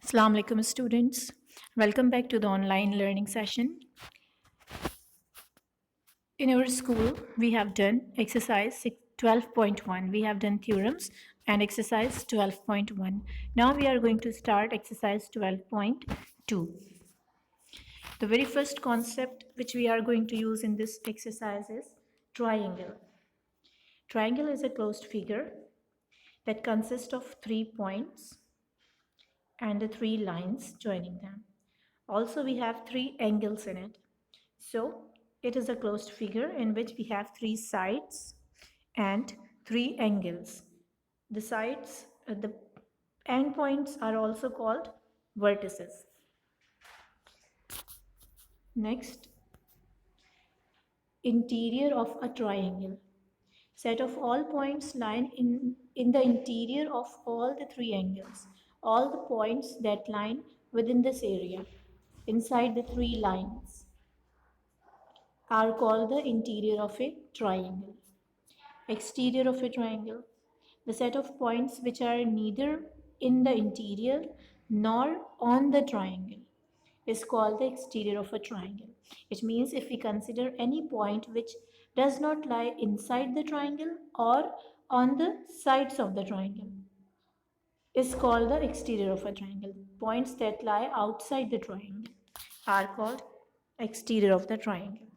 Assalamu alaikum students. Welcome back to the online learning session. In our school, we have done exercise 12.1. We have done theorems and exercise 12.1. Now we are going to start exercise 12.2. The very first concept which we are going to use in this exercise is triangle. Triangle is a closed figure that consists of 3 points and the 3 lines joining them. Also, we have 3 angles in it. So, it is a closed figure in which we have 3 sides and 3 angles. The sides, the endpoints are also called vertices. Next, interior of a triangle. Set of all points lie in the interior of all the 3 angles. All the points that lie within this area, inside the 3 lines, are called the interior of a triangle. Exterior of a triangle. The set of points which are neither in the interior nor on the triangle is called the exterior of a triangle. It means if we consider any point which does not lie inside the triangle or on the sides of the triangle is called the exterior of a triangle. Points that lie outside the triangle are called exterior of the triangle.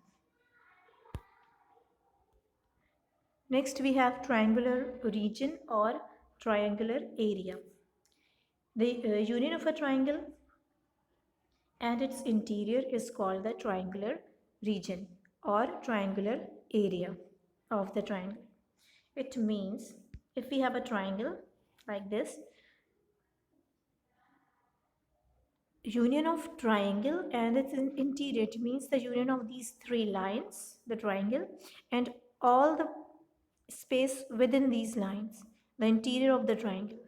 Next we have triangular region or triangular area. The union of a triangle and its interior is called the triangular region or triangular area of the triangle. It means if we have a triangle like this, union of triangle and its interior, it means the union of these 3 lines, the triangle, and all the space within these lines, the interior of the triangle,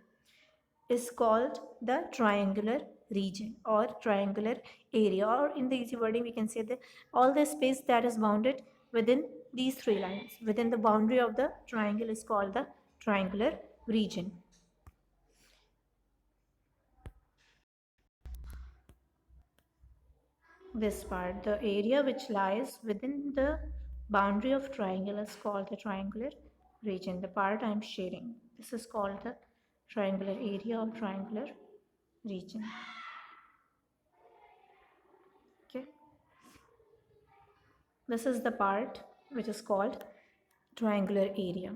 is called the triangular region or triangular area, or in the easy wording we can say that all the space that is bounded within these 3 lines within the boundary of the triangle is called the triangular region. This part, the area which lies within the boundary of triangle, is called the triangular region. The part I am sharing, this is called the triangular area or triangular region. Okay, this is the part which is called triangular area.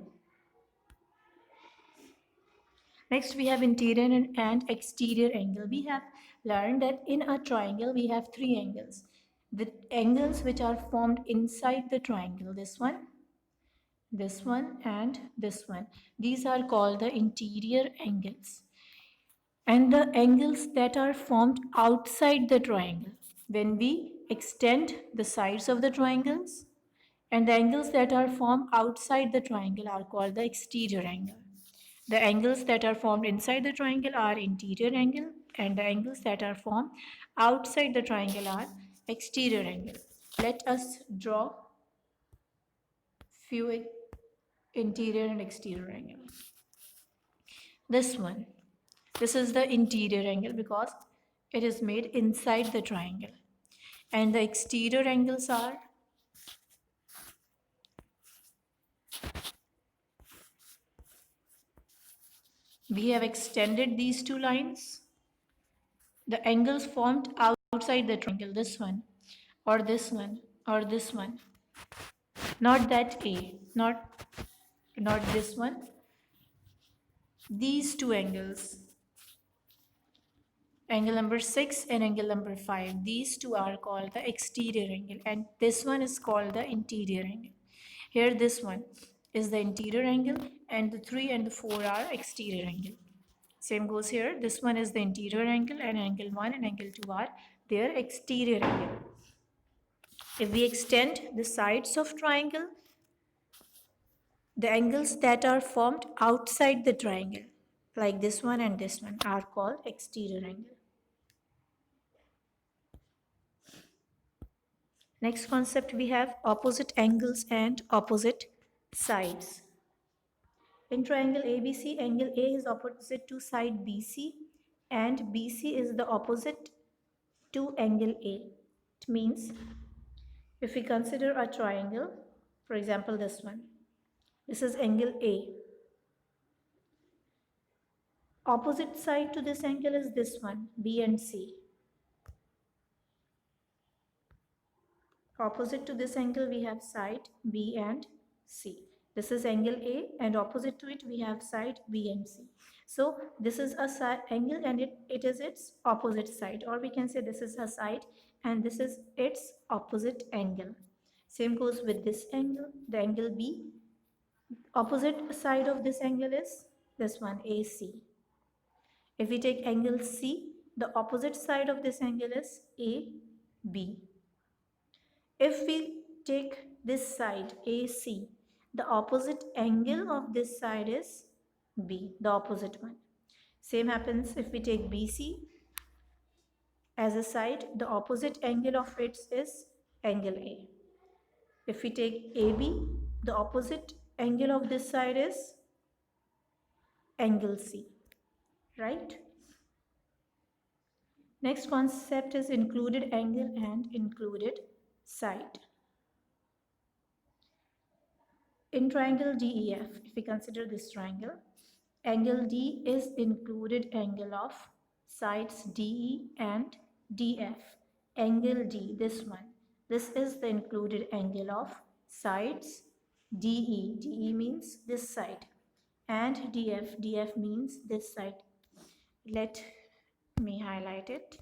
Next, we have interior and exterior angle. We have learned that in a triangle, we have 3 angles. The angles which are formed inside the triangle, this one, and this one. These are called the interior angles. And the angles that are formed outside the triangle, when we extend the sides of the triangles, and the angles that are formed outside the triangle are called the exterior angle. The angles that are formed inside the triangle are interior angle, and the angles that are formed outside the triangle are exterior angle. Let us draw few interior and exterior angles. This one, this is the interior angle because it is made inside the triangle, and the exterior angles are we have extended these 2 lines. The angles formed outside the triangle, this one or this one or this one, not that A, not this one. These 2 angles, angle number 6 and angle number 5, these 2 are called the exterior angle, and this one is called the interior angle. Here this one is the interior angle, and the 3 and the 4 are exterior angle. Same goes here. This one is the interior angle, and angle 1 and angle 2 are their exterior angle. If we extend the sides of triangle, the angles that are formed outside the triangle, like this one and this one, are called exterior angle. Next concept, we have opposite angles and opposite sides. In triangle ABC, angle A is opposite to side BC, and BC is the opposite to angle A. It means if we consider a triangle, for example this one, this is angle A. Opposite side to this angle is this one, B and C. Opposite to this angle we have side B and C. This is angle A and opposite to it we have side B and C. So this is a side angle and it is its opposite side, or we can say this is a side and this is its opposite angle. Same goes with this angle, the angle B. Opposite side of this angle is this one, AC. If we take angle C, the opposite side of this angle is AB. If we take this side AC, the opposite angle of this side is B, the opposite one. Same happens if we take BC as a side, the opposite angle of it is angle A. If we take AB, the opposite angle of this side is angle C, right? Next concept is included angle and included side. In triangle DEF, if we consider this triangle, angle D is included angle of sides DE and DF. Angle D, this one, this is the included angle of sides DE. DE means this side, and DF. DF means this side. Let me highlight it.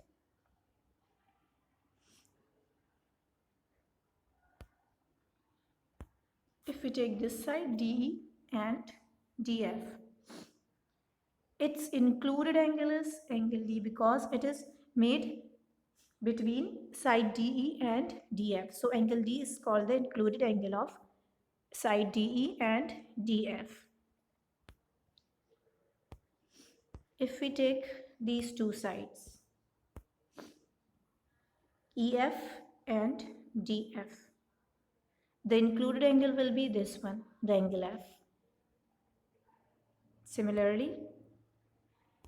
If we take this side DE and DF, its included angle is angle D because it is made between side DE and DF. So angle D is called the included angle of side DE and DF. If we take these two sides, EF and DF, the included angle will be this one, the angle F. Similarly,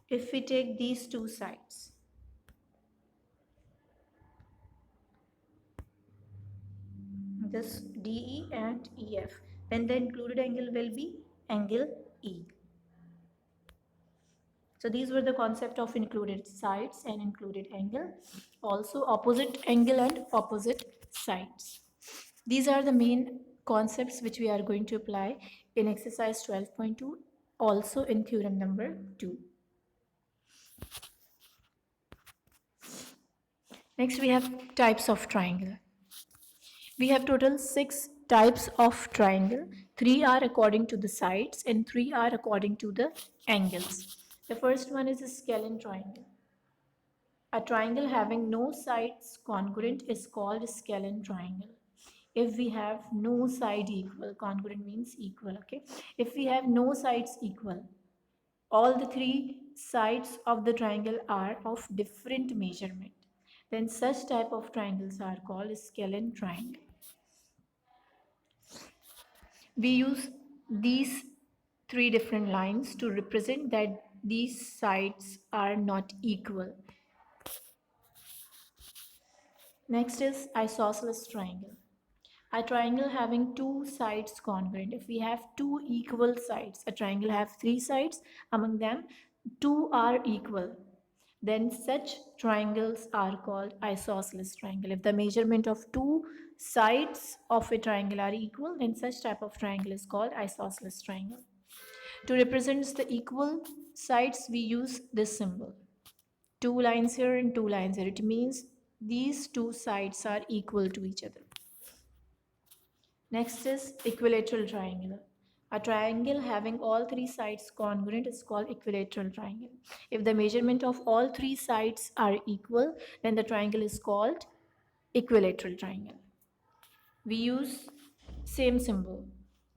if we take these two sides, this DE and EF, then the included angle will be angle E. So these were the concept of included sides and included angle. Also opposite angle and opposite sides. These are the main concepts which we are going to apply in exercise 12.2, also in theorem number 2. Next we have types of triangle. We have total 6 types of triangle. 3 are according to the sides and 3 are according to the angles. The first one is a scalene triangle. A triangle having no sides congruent is called a scalene triangle. If we have no side equal, congruent means equal, okay? If we have no sides equal, all the 3 sides of the triangle are of different measurement, then such type of triangles are called scalene triangle. We use these 3 different lines to represent that these sides are not equal. Next is isosceles triangle. A triangle having 2 sides congruent. If we have 2 equal sides, a triangle have 3 sides, among them 2 are equal, then such triangles are called isosceles triangle. If the measurement of 2 sides of a triangle are equal, then such type of triangle is called isosceles triangle. To represent the equal sides, we use this symbol. 2 lines here and 2 lines here. It means these 2 sides are equal to each other. Next is equilateral triangle. A triangle having all 3 sides congruent is called equilateral triangle. If the measurement of all 3 sides are equal, then the triangle is called equilateral triangle. We use same symbol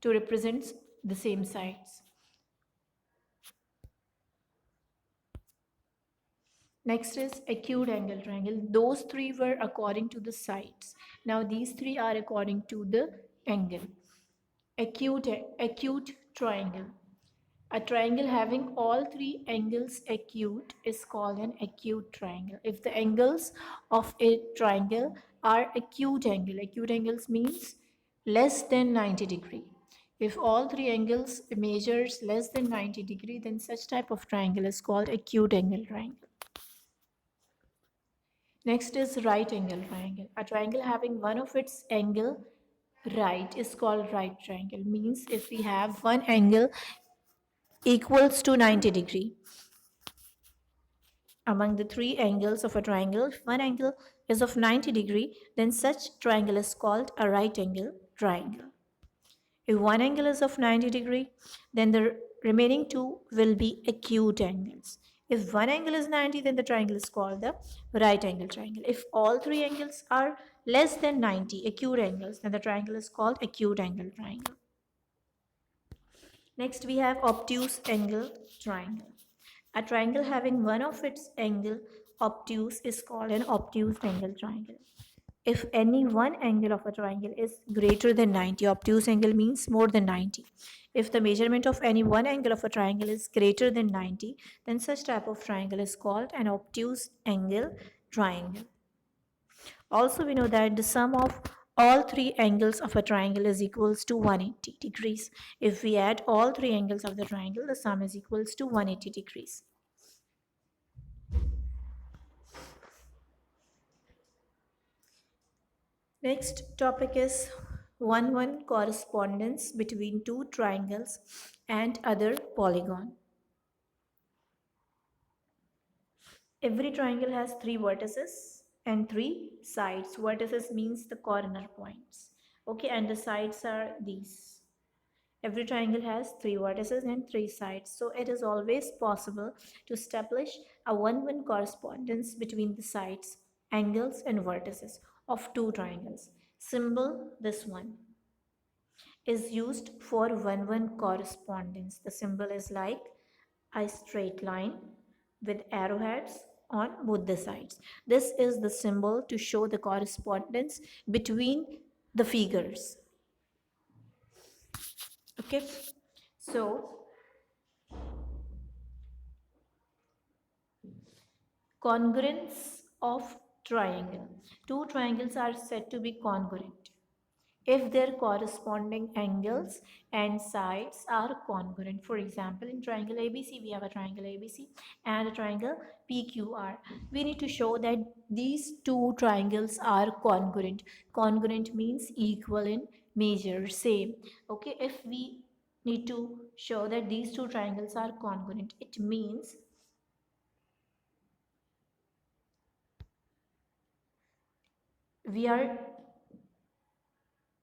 to represent the same sides. Next is acute angle triangle. Those 3 were according to the sides. Now these 3 are according to the angle. Acute triangle. A triangle having all three angles acute is called an acute triangle. If the angles of a triangle are acute angles means less than 90 degree. If all three angles measures less than 90 degree, then such type of triangle is called acute angle triangle. Next is right angle triangle. A triangle having one of its angle right is called right triangle. Means if we have one angle equals to 90 degree among the three angles of a triangle, if one angle is of 90 degree, then such triangle is called a right angle triangle. If one angle is of 90 degree, then the remaining two will be acute angles. If one angle is 90, then the triangle is called the right angle triangle. If all three angles are less than 90 acute angles, then the triangle is called acute angle triangle. Next, we have obtuse angle triangle. A triangle having one of its angle obtuse is called an obtuse angle triangle. If any one angle of a triangle is greater than 90, obtuse angle means more than 90. If the measurement of any one angle of a triangle is greater than 90, then such type of triangle is called an obtuse angle triangle. Also, we know that the sum of all three angles of a triangle is equals to 180 degrees. If we add all three angles of the triangle, the sum is equals to 180 degrees. Next topic is 1-1 correspondence between two triangles and other polygon. Every triangle has three vertices and three sides. Vertices means the corner points. Okay, and the sides are these. Every triangle has three vertices and three sides. So it is always possible to establish a 1-1 correspondence between the sides, angles and vertices of two triangles. Symbol this one is used for 1-1 correspondence. The symbol is like a straight line with arrowheads on both the sides. This is the symbol to show the correspondence between the figures. Okay, so congruence of triangle. Two triangles are said to be congruent if their corresponding angles and sides are congruent. For example, in triangle ABC, we have a triangle ABC and a triangle PQR. We need to show that these two triangles are congruent. Congruent means equal in measure, same. Okay, if we need to show that these two triangles are congruent, it means we are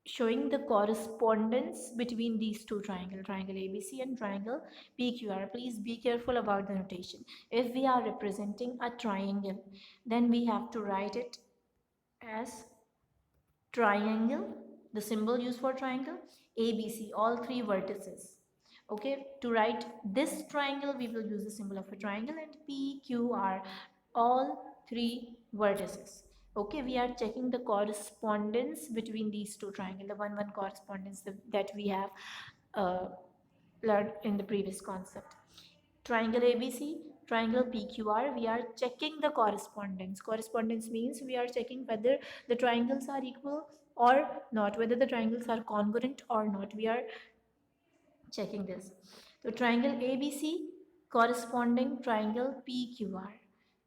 showing the correspondence between these two triangles, triangle ABC and triangle PQR. Please be careful about the notation. If we are representing a triangle, then we have to write it as triangle, the symbol used for triangle, ABC, all three vertices. Okay, to write this triangle, we will use the symbol of a triangle, and PQR, all three vertices. Okay, we are checking the correspondence between these two triangles, the 1-1 correspondence that we have learned in the previous concept. Triangle ABC, triangle PQR, we are checking the correspondence. Correspondence means we are checking whether the triangles are equal or not, whether the triangles are congruent or not. We are checking this. So triangle ABC corresponding triangle PQR.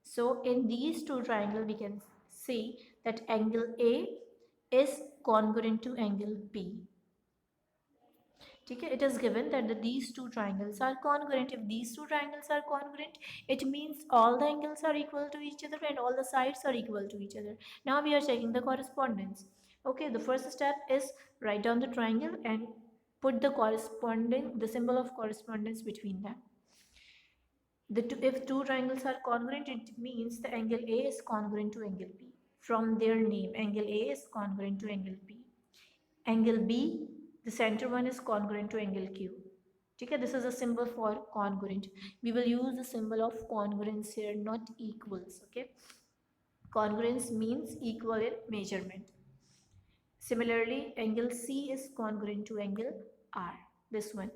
So in these two triangles, we can see that angle A is congruent to angle B. Okay, it is given that these two triangles are congruent. If these two triangles are congruent, it means all the angles are equal to each other and all the sides are equal to each other. Now we are checking the correspondence. Okay, the first step is write down the triangle and put the symbol of correspondence between them. If two triangles are congruent, it means the angle A is congruent to angle B. From their name, angle A is congruent to angle B. Angle B, the center one, is congruent to angle Q. Okay, this is a symbol for congruent. We will use the symbol of congruence here, not equals. Okay, congruence means equal in measurement. Similarly, angle C is congruent to angle R. This one.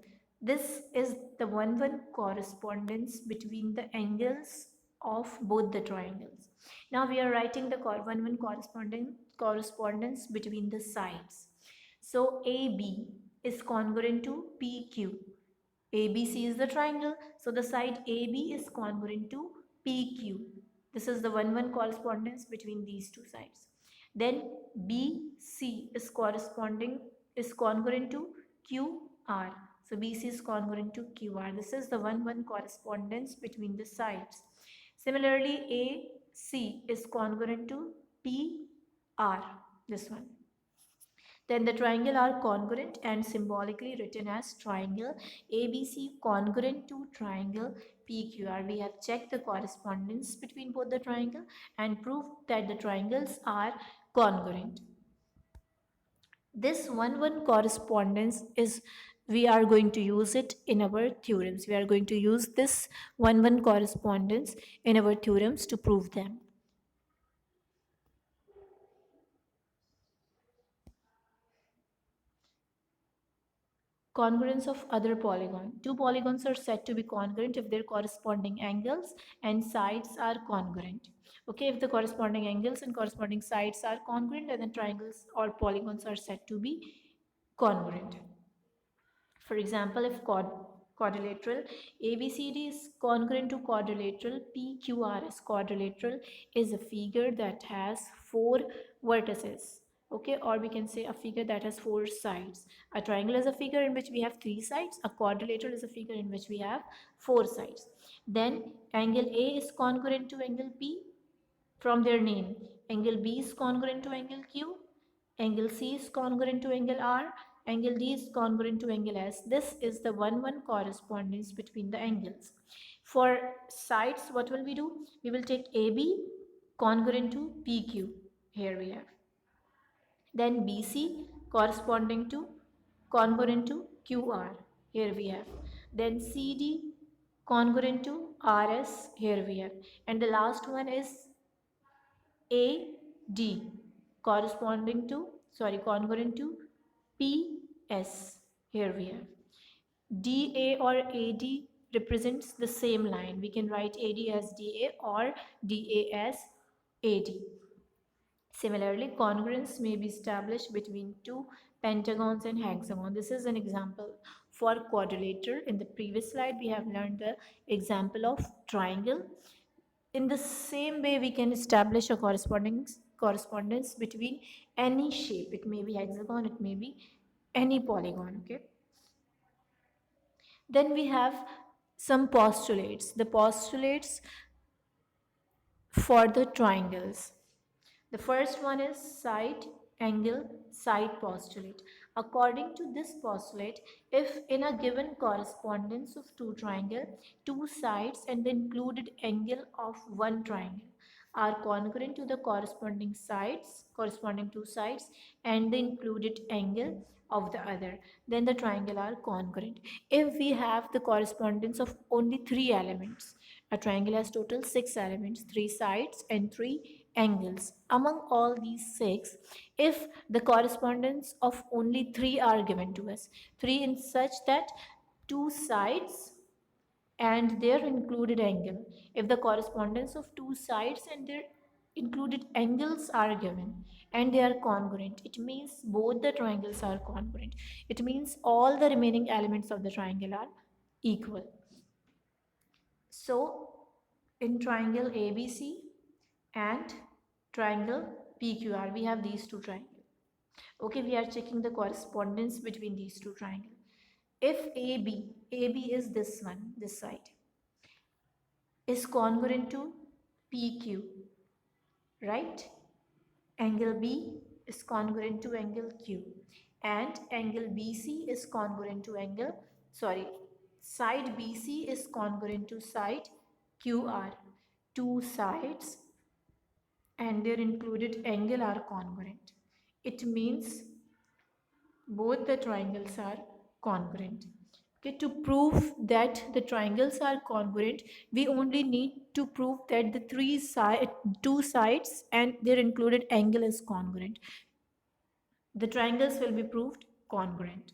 This is the one correspondence between the angles of both the triangles. Now we are writing the one correspondence between the sides. So AB is congruent to PQ. ABC is the triangle, so the side AB is congruent to PQ. This is the one correspondence between these two sides. Then BC is congruent to QR. So BC is congruent to QR. This is the one correspondence between the sides. Similarly, AC is congruent to PR. This one. Then the triangle are congruent and symbolically written as triangle ABC congruent to triangle PQR. We have checked the correspondence between both the triangle and proved that the triangles are congruent. This one correspondence is, we are going to use it in our theorems. We are going to use this one correspondence in our theorems to prove them. Congruence of other polygon. Two polygons are said to be congruent if their corresponding angles and sides are congruent. Okay, if the corresponding angles and corresponding sides are congruent, then triangles or polygons are said to be congruent. For example, if quadrilateral ABCD is congruent to quadrilateral PQRS, quadrilateral is a figure that has four vertices. Okay, or we can say a figure that has four sides. A triangle is a figure in which we have three sides. A quadrilateral is a figure in which we have four sides. Then angle A is congruent to angle P from their name. Angle B is congruent to angle Q. Angle C is congruent to angle R. Angle D is congruent to angle S. This is the one correspondence between the angles. For sides, what will we do? We will take AB congruent to PQ. Here we have. Then BC corresponding to congruent to QR. Here we have. Then CD congruent to RS. Here we have. And the last one is AD congruent to PS. Here we have. DA or AD represents the same line. We can write AD as DA or DA as AD. Similarly, congruence may be established between two pentagons and hexagon. This is an example for quadrilateral. In the previous slide, we have learned the example of triangle. In the same way, we can establish a correspondence between any shape. It may be hexagon, it may be any polygon. Okay. Then we have some postulates. The postulates for the triangles. The first one is side angle side postulate. According to this postulate, if in a given correspondence of two triangles, two sides and the included angle of one triangle are congruent to the corresponding two sides and the included angle of the other, then the triangle are congruent. If we have the correspondence of only three elements, a triangle has total six elements, three sides and three angles. Among all these six, if the correspondence of only three are given to us, three in such that two sides and their included angle, if the correspondence of two sides and their included angles are given and they are congruent, it means both the triangles are congruent. It means all the remaining elements of the triangle are equal. So in triangle ABC and triangle PQR, we have these two triangles. Okay, we are checking the correspondence between these two triangles. If AB is this one, this side, is congruent to PQ, right? Angle B is congruent to angle Q, and angle BC is congruent to side BC is congruent to side QR. Two sides and their included angle are congruent. It means both the triangles are congruent. Okay, to prove that the triangles are congruent, we only need to prove that the two sides and their included angle is congruent. The triangles will be proved congruent.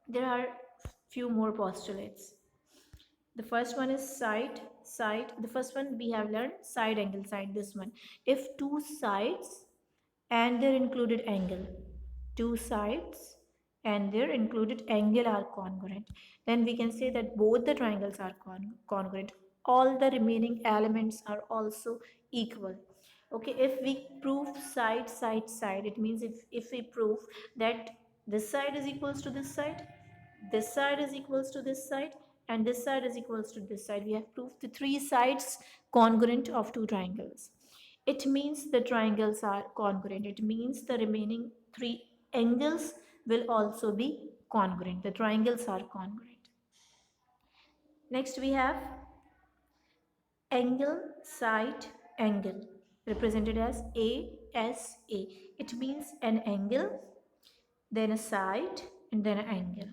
There are few more postulates. The first one is side. The first one we have learned side angle side. This one, if two sides and their included angle, two sides and their included angle are congruent, then we can say that both the triangles are congruent. All the remaining elements are also equal. Okay, if we prove side, it means if we prove that this side is equals to this side is equals to this side, and this side is equals to this side, we have proved the three sides congruent of two triangles. It means the triangles are congruent. It means the remaining three angles will also be congruent. The triangles are congruent. Next we have angle side angle, represented as ASA. It means an angle, then a side, and then an angle.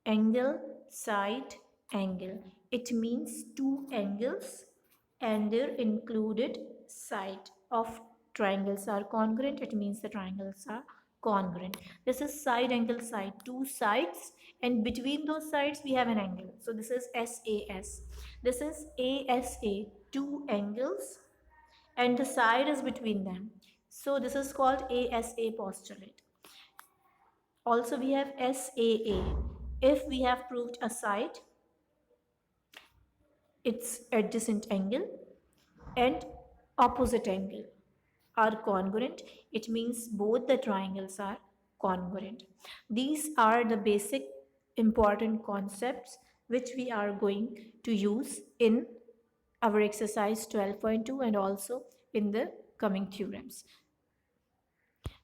Angle side angle, it means two angles and their included side of triangles are congruent. It means the triangles are congruent. This is side angle side, two sides, and between those sides we have an angle, so this is SAS. This is ASA, two angles and the side is between them, so this is called ASA postulate. Also we have SAA. If we have proved a side, its adjacent angle and opposite angle are congruent, it means both the triangles are congruent. These are the basic important concepts which we are going to use in our exercise 12.2 and also in the coming theorems.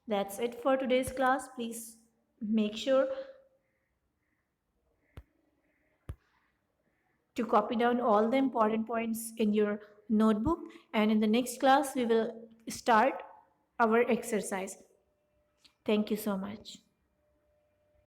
That's it for today's class. Please make sure to copy down all the important points in your notebook, and in the next class we will start our exercise. Thank you so much.